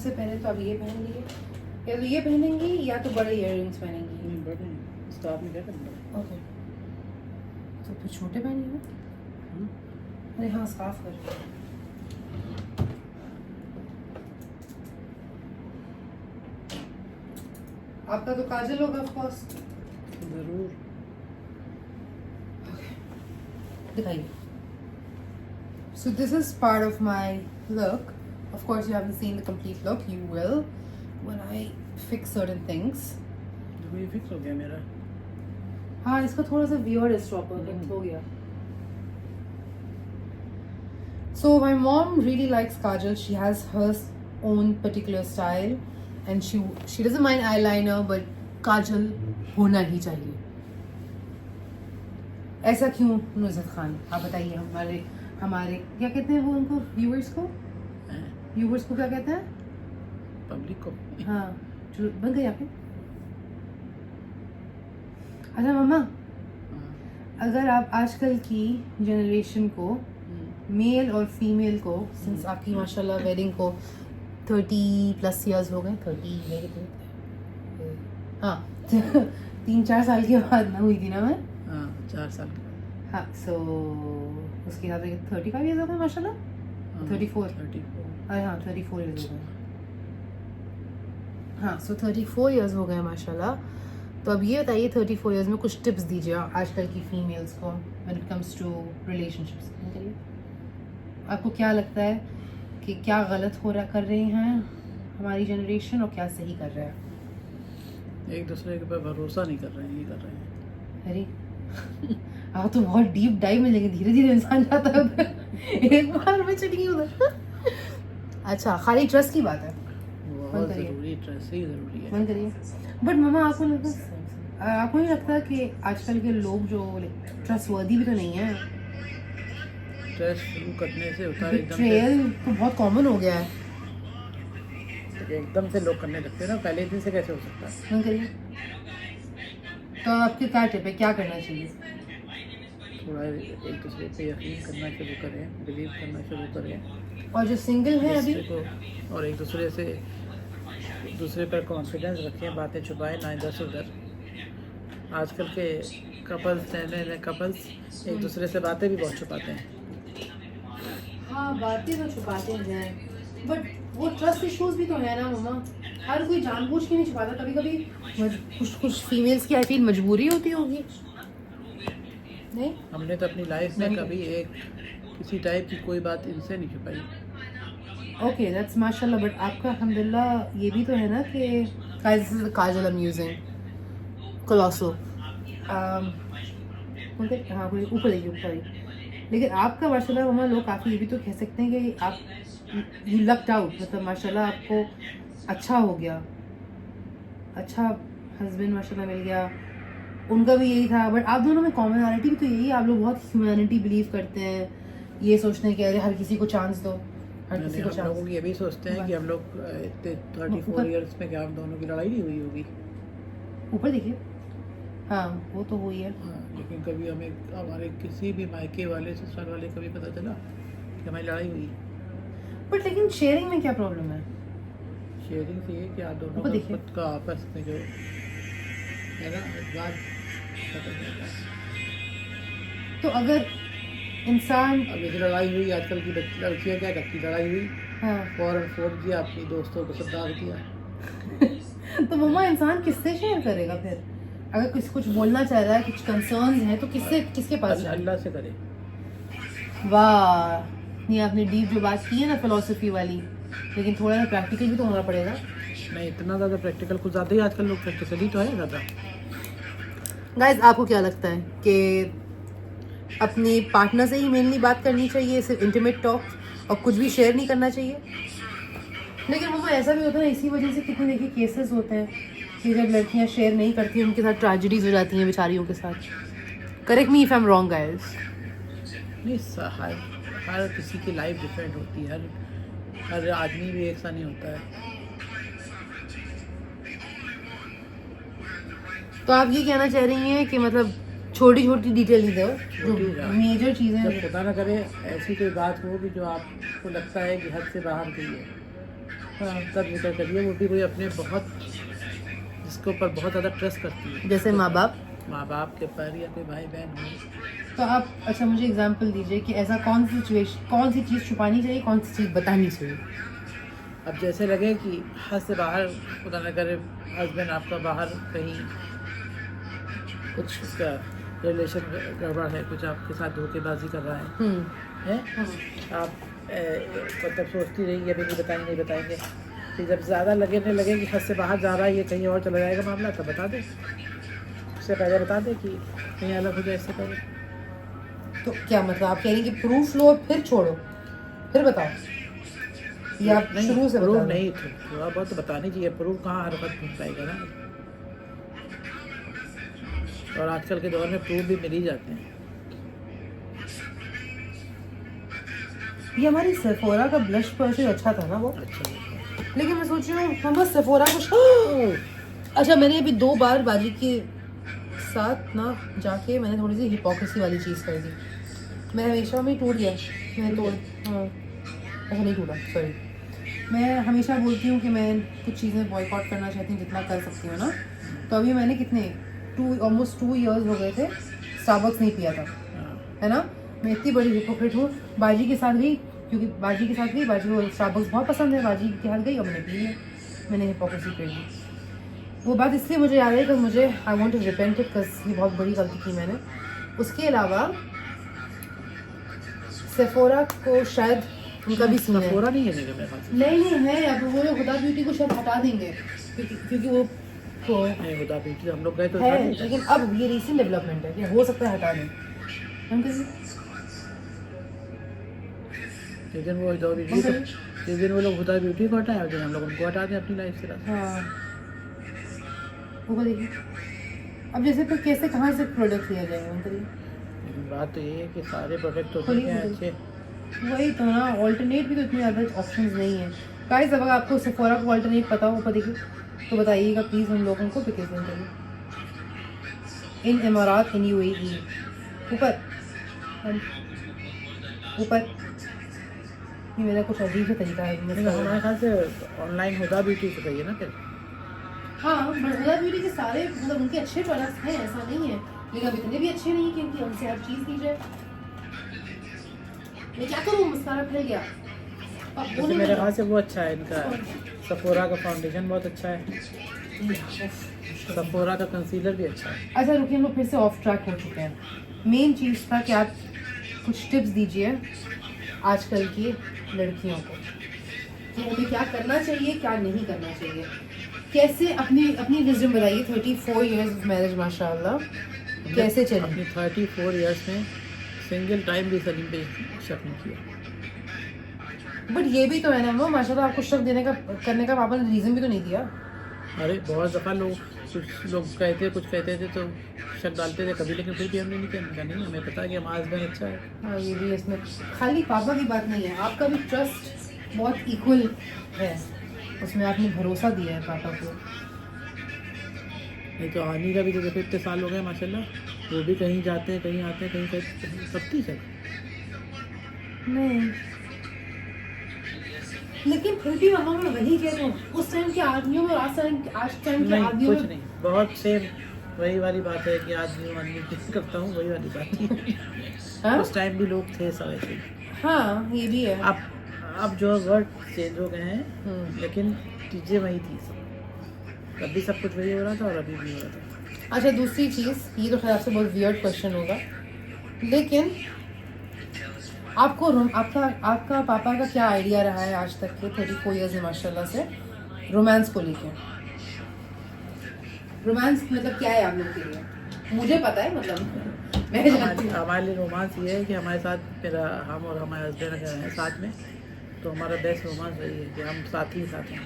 सबसे पहले तो अब ये पहन लिए, या तो ये पहनेंगी या तो बड़े इयररिंग्स पहनेंगी। नहीं बड़े स्कार्फ में क्या करना। ओके, तो फिर छोटे पहनिए ना। अरे हाँ, स्कार्फ कर। आपका तो काजल होगा ऑफ कोर्स। जरूर। दिखाइए। So this is part of my look. Of course, you haven't seen the complete look. You will when I fix certain things. देखो ये फिक्स हो गया मेरा। हाँ, इसका थोड़ा सा weird है stopper, but हो गया। So my mom really likes Kajal. She has her own particular style, and she doesn't mind eyeliner, but Kajal होना ही चाहिए। ऐसा क्यों नुज़रत खान, आप बताइए। हमारे क्या कहते हैं वो उनको, व्यूअर्स को क्या कहते हैं? पब्लिक को। हाँ, जो बन गई आपके। अच्छा मम्मा, अगर आप आजकल की जनरेशन को, मेल और फीमेल को, सिंस आपकी माशाल्लाह वेडिंग को 30+ इयर्स हो गए, 30 मेरे तो हाँ 3-4 साल के बाद ना हुई थी ना मैं। हाँ 4 साल के बाद। हाँ, सो उसके हिसाब से 35 इयर्स हो गए माशाल्लाह। 34। अरे हाँ 34 इयर्स हो गए। हाँ, सो 34 इयर्स हो गए माशाल्लाह। तो अब ये बताइए 34 इयर्स में कुछ टिप्स दीजिए आजकल की फीमेल्स को when it comes to relationships. आपको क्या लगता है कि क्या गलत कर रहे हैं हमारी जनरेशन और क्या सही कर रहा है? एक दूसरे के ऊपर भरोसा नहीं कर रहे हैं, ये कर रहे हैं। अरे आप तो बहुत डीप डाइव में, लेकिन धीरे धीरे इंसान जाता है उधर। एक बार में चली गई उधर। अच्छा, खाली ट्रस्ट की बात है। बहुत जरूरी, ट्रस्ट ही जरूरी है। मन करिए। बट मामा आपको नहीं लगता कि आजकल के लोग जो ट्रस्टवर्दी भी तो नहीं है? ट्रस्ट शुरू करने से होता है बिट्रेयल तो बहुत कॉमन हो गया है। एकदम से लोग करने लगते हैं ना, पहले दिन से कैसे हो सकता है। मन करिए। तो आपके क्या टिप है, क्या करना चाहिए? थोड़ा एक दूसरे पे यकीन करना शुरू करें, बिलीव करना शुरू करें। और जो सिंगल है अभी को, और एक दूसरे पर कॉन्फिडेंस रखें, बातें छुपाएं ना इधर से उधर। आजकल के कपल्स एक दूसरे से बातें भी बहुत छुपाते हैं। हाँ, बातें तो छुपाते हैं, बट वो ट्रस्ट इश्यूज भी तो है ना मामा। हर कोई जानबूझ के नहीं छुपाता, कभी कभी कुछ फीमेल्स की आई फील मजबूरी होती होगी। नहीं, हमने तो अपनी लाइफ में कभी किसी टाइप की कोई बात इनसे नहीं छुपाई। ओके, दैट्स माशाल्लाह। बट आपका अल्हम्दुलिल्लाह ये भी तो है ना कि काजल आई एम यूजिंग कोलोसो। हाँ, कोई ऊपर देखिए। लेकिन आपका माशाल्लाह मामा, लोग काफ़ी ये भी तो कह सकते हैं कि आप यू लक्ड आउट, मतलब माशाल्लाह आपको अच्छा हो गया, अच्छा हस्बैंड माशाल्लाह मिल गया। उनका भी यही था, बट आप दोनों में कॉमनैलिटी भी तो यही है, आप लोग बहुत ह्यूमैनिटी बिलीव करते हैं, ये सोचते हैं कि अरे हर किसी को चांस दो, हर किसी को चांस। लोगों की ये भी सोचते हैं कि हम लोग 34 इयर्स में क्या हम दोनों की लड़ाई नहीं हुई होगी। ऊपर देखिए। हाँ, वो तो हुई है। हाँ, लेकिन कभी हमारे किसी भी मायके वाले ससुराल वाले कभी पता चला कि हमारी लड़ाई हुई। बट लेकिन शेयरिंग में क्या प्रॉब्लम है? शेयरिंग से ये कि आप दोनों का खुद का आपस में जो है ना बात खत्म हो जाता है। तो अगर इंसान, अब जैसे लड़ाई हुई, आजकल की लड़कियाँ क्या करती, लड़ाई हुई हाँ फौरन फोन किया, अपनी दोस्तों को सब डाल दिया। तो मम्मा इंसान किससे शेयर करेगा फिर? अगर कुछ बोलना चाह रहा है, कुछ कंसर्न्स हैं, तो किसके पास? अल्लाह से करे। वाह, ये आपने डीप जो बात की है ना फिलोसफी वाली, लेकिन थोड़ा सा प्रैक्टिकल भी तो होना पड़ेगा। नहीं, इतना ज़्यादा प्रैक्टिकल कुछ ज़्यादा ही आजकल लोग प्रैक्टिकली तो है ज़्यादा। गाइस, आपको क्या लगता है कि अपने पार्टनर से ही मेनली बात करनी चाहिए, सिर्फ इंटीमेट टॉक, और कुछ भी शेयर नहीं करना चाहिए? लेकिन मम्मा ऐसा भी होता है, इसी वजह से कितने देखिए केसेस होते हैं कि जब लड़कियां शेयर नहीं करती, उनके साथ ट्रेजेडीज हो जाती हैं बेचारियों के साथ। Correct me if I am wrong guys. नहीं, हर किसी की लाइफ डिफरेंट होती है, हर आदमी भी एक सा नहीं होता है। तो आप ये कहना चाह रही हैं कि मतलब छोटी छोटी डिटेल ही दो, जो मेजर चीज़ें। जब खुदा ना करे ऐसी कोई बात हो कि जो आपको लगता है कि हद से बाहर गई है, हाँ, तब जिक्र करिए, वो भी कोई अपने बहुत जिसके ऊपर बहुत ज़्यादा ट्रस्ट करती है, जैसे माँ बाप। माँ बाप के पर या कोई भाई बहन हो। तो आप अच्छा मुझे एग्जांपल दीजिए कि ऐसा कौन सी सिचुएशन, कौन सी चीज़ छुपानी चाहिए, कौन सी चीज़ बतानी चाहिए। अब जैसे लगे कि हद से बाहर, खुदा न करे हस्बैंड आपका बाहर कहीं कुछ उसका रिलेशन गड़बड़ है, कुछ आपके साथ धोखेबाजी कर रहा है आप मतलब सोचती रही अभी नहीं बताएंगे, फिर जब ज़्यादा लगने लगे कि हद से बाहर जा रहा है, ये कहीं और चला जाएगा मामला, तब बता दें, उससे पहले बता दें कि कहीं अलग हो जाए इससे पहले। तो क्या मतलब आप कह रही हैं कि प्रूफ लो फिर छोड़ो फिर बताओ, या आप शुरू से प्रूफ बता दें? नहीं थे, थोड़ा बहुत तो बतानी चाहिए, प्रूफ कहाँ हर वक्त मिल पाएगा ना, और आजकल के दौर में प्रूफ भी मिल ही जाते हैं। ये हमारी सेफोरा का ब्लश परफ्यूम अच्छा था ना वो, अच्छा, लेकिन मैं सोच रही हूँ हम बस सेफोरा को अच्छा मैंने अभी 2 बार बाजी के साथ ना जाके मैंने थोड़ी सी हिपोक्रेसी वाली चीज़ कर दी। मैं हमेशा में टूट गया, मैं तोड़ हाँ ऐसा नहीं टूटा, सॉरी। मैं हमेशा बोलती हूँ कि मैं कुछ चीज़ें बॉयकॉट करना चाहती हूँ जितना कर सकती हूँ ना। तो अभी मैंने कितने ऑलमोस्ट 2 इयर्स हो गए थे स्टारबक्स नहीं पिया था, है ना। मैं इतनी बड़ी हिपोक्रेट हूँ। बाजी के साथ गई, क्योंकि बाजी के साथ गई, बाजी को स्टारबक्स बहुत पसंद है, बाजी के हाथ गई और मैंने पी लिया, मैंने हिपोक्रेसी कर दी। वो बात इसलिए मुझे याद है कि मुझे I want to repent it, because ये बहुत बड़ी गलती की मैंने। उसके अलावा सेफोरा को शायद उनका भी सीन है, सेफोरा नहीं है मेरे पास, नहीं है, अब वो लोग हुदा ब्यूटी को शायद हटा देंगे क्योंकि वो तो नहीं हुदा ब्यूटी हम लोग गए तो है, लेकिन अब ये रीसेंट डेवलपमेंट है कि हो सकता है हटा दें। जिस दिन वो जिस दिन वो लोग हुदा ब्यूटी को हटाए, उस दिन हम लोग उनको हटा दें अपनी लाइफ से। हाँ वो देखिए, अब जैसे तो कैसे कहाँ से प्रोडक्ट लिया जाएगा उनके लिए। लेकिन बात तो ये है कि सारे प्रोडक्ट तो खोलिए, हैं अच्छे, वही तो ना, ऑल्टरनेट भी तो इतने ज़्यादा ऑप्शंस नहीं है। गाइस अगर आपको सेफोरा को ऑल्टरनेट पता हो ऊपर देखिए तो बताइएगा प्लीज़ हम लोगों को, बिकॉज इन इमारात इन UAE ऊपर ऊपर ये मेरा कुछ अजीब सा तरीका है। हमारे ख्याल से ऑनलाइन हुदा ब्यूटी से चाहिए ना फिर। हाँ हुदा ब्यूटी के सारे मतलब उनके अच्छे प्रोडक्ट्स हैं, ऐसा नहीं है, लेकिन अब इतने भी अच्छे नहीं क्योंकि हमसे हर चीज़ की जाए। मैं क्या करूँ, मस्कारा फैल गया। अब वो मेरे ख्याल से वो अच्छा है, इनका सेफोरा का फाउंडेशन बहुत अच्छा है, सेफोरा का कंसीलर भी अच्छा है। अच्छा रुकिए, हम लोग फिर से ऑफ ट्रैक हो चुके हैं। मेन चीज़ था कि आप कुछ टिप्स दीजिए आजकल की लड़कियों को कि हमें क्या करना चाहिए क्या नहीं करना चाहिए, कैसे अपनी विजडम बताइए। 34 इयर्स ऑफ मैरिज माशाल्लाह, कैसे चली। अपनी 34 इयर्स में सिंगल टाइम भी सलीम पे शक नहीं किया। बट ये भी तो है ना माशाल्लाह, आपको शक देने का करने का पापा ने रीज़न भी तो नहीं दिया। अरे बहुत दफ़ा कुछ लोग कुछ कहते थे तो शक डालते थे कभी, लेकिन फिर भी हमने नहीं किया, नहीं हमें पता है कि हमारा हस्बैंड अच्छा है। हाँ ये भी इसमें खाली पापा की बात नहीं है, आपका भी ट्रस्ट बहुत इक्वल है, उसमें आपने भरोसा दिया है पापा को। नहीं तो आनी का भी तो देखो इतने साल हो गए माशाल्लाह, वो भी कहीं जाते हैं कहीं आते हैं कहीं सबकी है। नहीं लेकिन फिर भी वहाँ मैं वही कहती हूँ, उस टाइम के आदमियों में आज टाइम के आदमियों कुछ में नहीं, बहुत सेम वही वाली बात है कि आदमी किस करता हूँ वही वाली बात हाँ? उस टाइम भी लोग थे सब ऐसे। हाँ ये भी है। अब जो वर्ड चेंज हो गए हैं, लेकिन चीज़ें वही थी सब, अभी सब कुछ वही हो रहा था और अभी भी हो रहा था। अच्छा दूसरी चीज़, ये तो खैर आपसे बहुत वियर्ड क्वेश्चन होगा, लेकिन आपको आपका पापा का क्या आइडिया रहा है आज तक के 34 इयर्स में माशाल्लाह से रोमांस को लेके। रोमांस मतलब क्या है आप लोग के लिए? मुझे पता है, मतलब मैं जानती हूँ। हमारे लिए रोमांस ये है कि हमारे साथ हम और हमारे हस्बैंड अगर हैं साथ में तो हमारा बेस्ट रोमांस वही है कि हम साथ ही साथ हैं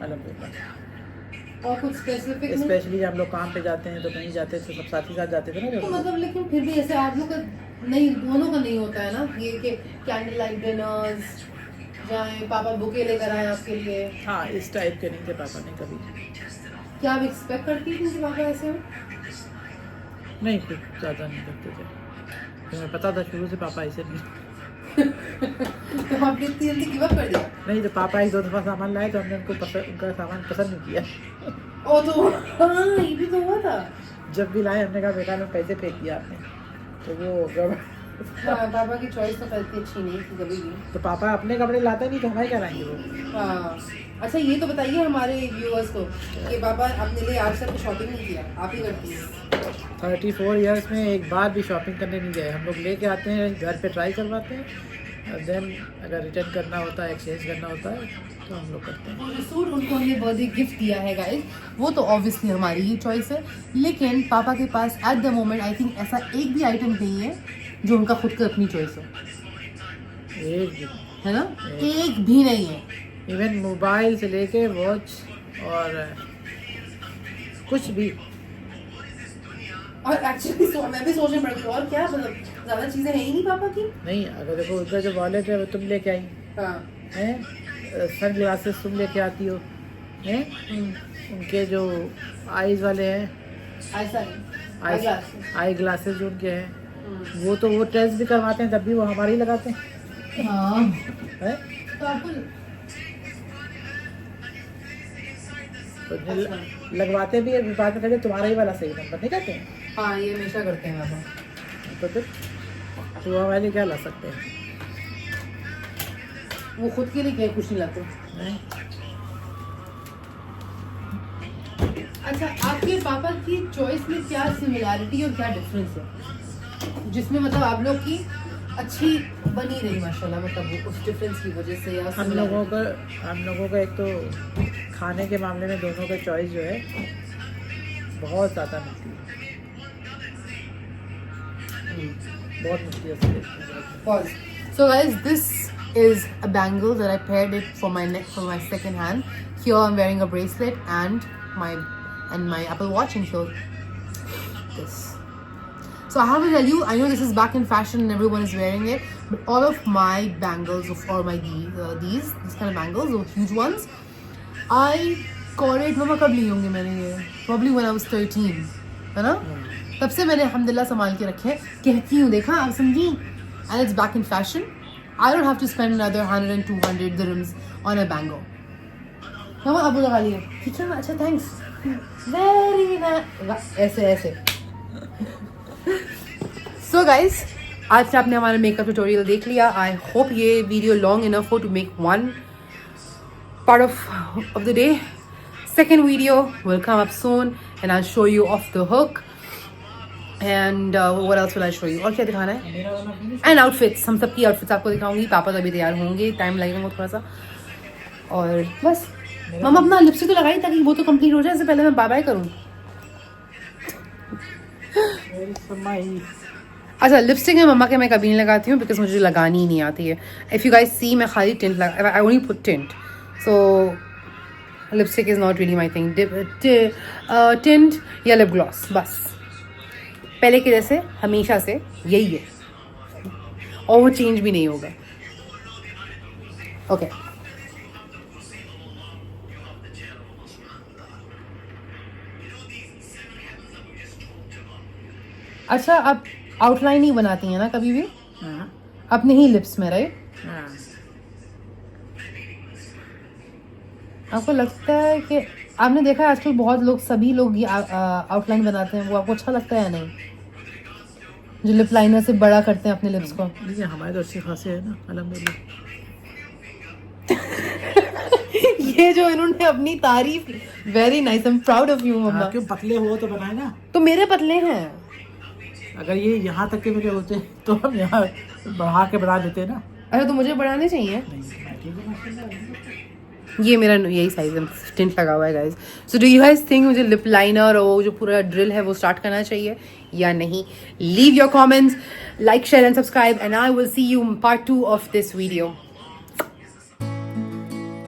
अल्हम्दुलिल्लाह। और कुछ स्पेसिफिक स्पेशली जब हम लोग काम पे जाते हैं तो कहीं जाते थे सब साथ ही साथ जाते थे ना तो मतलब, लेकिन फिर भी ऐसे आप लोग का नहीं, दोनों का नहीं होता है ना ये कि कैंडल लाइट डिनर्स जाए, पापा बुके लेकर आए आपके लिए। हाँ इस टाइप के नहीं थे पापा ने कभी। क्या आप एक्सपेक्ट करती थी कि पापा ऐसे हो? नहीं कुछ ज़्यादा नहीं करते थे, हमें पता था शुरू से पापा ऐसे नहीं। तो आपने इतनी जल्दी गिव अप कर दिया? नहीं, तो पापा एक 2 दफ़ा सामान लाए तो हमने उनका सामान पसंद नहीं किया। ओ तो हाँ, ये भी तो हुआ था। जब भी लाए हमने कहा बेटा में पैसे फेंक दिया आपने, तो वो हाँ, पापा की चॉइस तो कभी अच्छी नहीं थी कभी भी। तो पापा अपने कपड़े लाते नहीं तो हमारे क्या लाएंगे वो। हाँ, अच्छा ये तो बताइए हमारे व्यूअर्स को कि पापा अपने लिए आज तक शॉपिंग नहीं किया, आप ही करती हैं। 34 इयर्स में एक बार भी शॉपिंग करने नहीं गए हम लोग। लेके आते हैं, घर पे ट्राई करवाते हैं, और देन अगर रिटर्न करना होता है, एक्सचेंज करना होता है तो हम लोग करते हैं। और जो सूट उनको हमने बर्थडे गिफ्ट दिया है गाइस, वो तो ऑब्वियसली हमारी ही चॉइस है, लेकिन पापा के पास at the moment I think ऐसा एक भी आइटम नहीं है जो उनका खुद का अपनी चॉइस हो, एक भी है ना? एक भी नहीं है। इवन मोबाइल से लेके वॉच और कुछ भी। और एक्चुअली मैं भी सोचने पड़ती हूँ, और क्या मतलब ज़्यादा चीज़ें हैं ही नहीं पापा की। नहीं, अगर देखो उनका जो वॉलेट है वो तुम लेके आई हाँ। हैं, सन ग्लासेस तुम लेके आती हो हैं, उनके जो आईज वाले हैं, ऐसा नहीं, आई ग्लासेस जो उनके हैं, वो तो वो टेस्ट भी करवाते हैं तब भी वो हमारे ही लगाते हैं। हाँ, हैं? तो आपको तो लगवाते भी है, बाद में कहते हैं तुम्हारा ही वाला सही नंबर, नहीं कहते हैं। हाँ, ये हमेशा करते हैं पापा। तो फिर तो वो वाले क्या ला सकते हैं? वो खुद के लिए क्या कुछ नहीं लाते। नहीं? अच्छा, आपके पापा की चॉइस में क्या सिमिलैरिटी और क्या डिफरेंस है जिसमें मतलब आप लोग की अच्छी बनी रही माशाल्लाह, मतलब वो उस डिफरेंस की वजह से या हम लोगों का एक तो खाने के मामले में दोनों का चॉइस जो है बहुत ज़्यादा मिलती है, बहुत मिलती है। Pause. So guys, this is a bangle that I paired it for my neck, for my second hand. Here I'm wearing a bracelet and my Apple Watch, and here this. So I have to tell you, I know this is back in fashion and everyone is wearing it, but all of my bangles, or my these kind of bangles, those huge ones, I caught it. मम्मा कब ली होंगी मैंने ये? Probably when I was 13, है ना? तब से मैंने अल्हम्दुलिल्लाह संभाल के रखे हैं, कहती हूँ देखा आप समझी, and it's back in fashion. I don't have to spend another 100 and 200 dirhams on a bangle. मम्मा अब लगा लिया, ठीक है, अच्छा थैंक्स, वेरी नाइस, ऐसे So guys, आज से आपने हमारा मेकअप ट्यूटोरियल देख लिया. आई होप ये वीडियो लॉन्ग इनफ हो to make one part of the day. Second video will come up soon and I'll show you off the hook. And what else will I show you? और क्या दिखाना है? And outfits. हम सबकी outfits आपको दिखाऊंगी. पापा तभी तैयार होंगे, टाइम लगेगा थोड़ा सा. और बस मम्मा अपना लिपस्टिक तो लगाई ताकि वो तो कंप्लीट हो जाए, इससे पहले मैं बाय बाय करूँ. अच्छा, लिपस्टिक है मम्मा के मैं कभी नहीं लगाती हूँ बिकॉज मुझे लगानी ही नहीं आती है. इफ़ यू गाइस सी, मैं खाली टिंट लगा, I only put tint, so lipstick is not really my thing. Tint या लिप ग्लॉस, बस पहले के जैसे हमेशा से यही है और वो चेंज भी नहीं होगा. ओके अच्छा, आप आउटलाइन ही बनाती हैं ना कभी भी अपने ही लिप्स में, राइट? आपको लगता है कि आपने देखा है आजकल बहुत लोग, सभी लोग ये आउटलाइन बनाते हैं, वो आपको अच्छा लगता है या नहीं? जो लिप लाइनर से बड़ा करते हैं अपने लिप्स को. हमारे तो अच्छी खासी है ना, अल्हम्दुलिल्लाह. ये जो इन्होंने अपनी तारीफ, very nice, I am proud of you mumma. क्यों, पतले हो तो बनाए ना. तो मेरे पतले हैं. अगर ये यहाँ तक के मेरे होते तो हम यहाँ बढ़ा के बढ़ा देते ना. अरे तो मुझे बढ़ाने चाहिए. ये मेरा यही साइज है, टिंट लगा हुआ है guys. So do you guys think मुझे लिप लाइनर और जो पूरा ड्रिल है वो स्टार्ट करना चाहिए या नहीं? Leave your comments, like, share and subscribe, and I will see you part 2 of this video.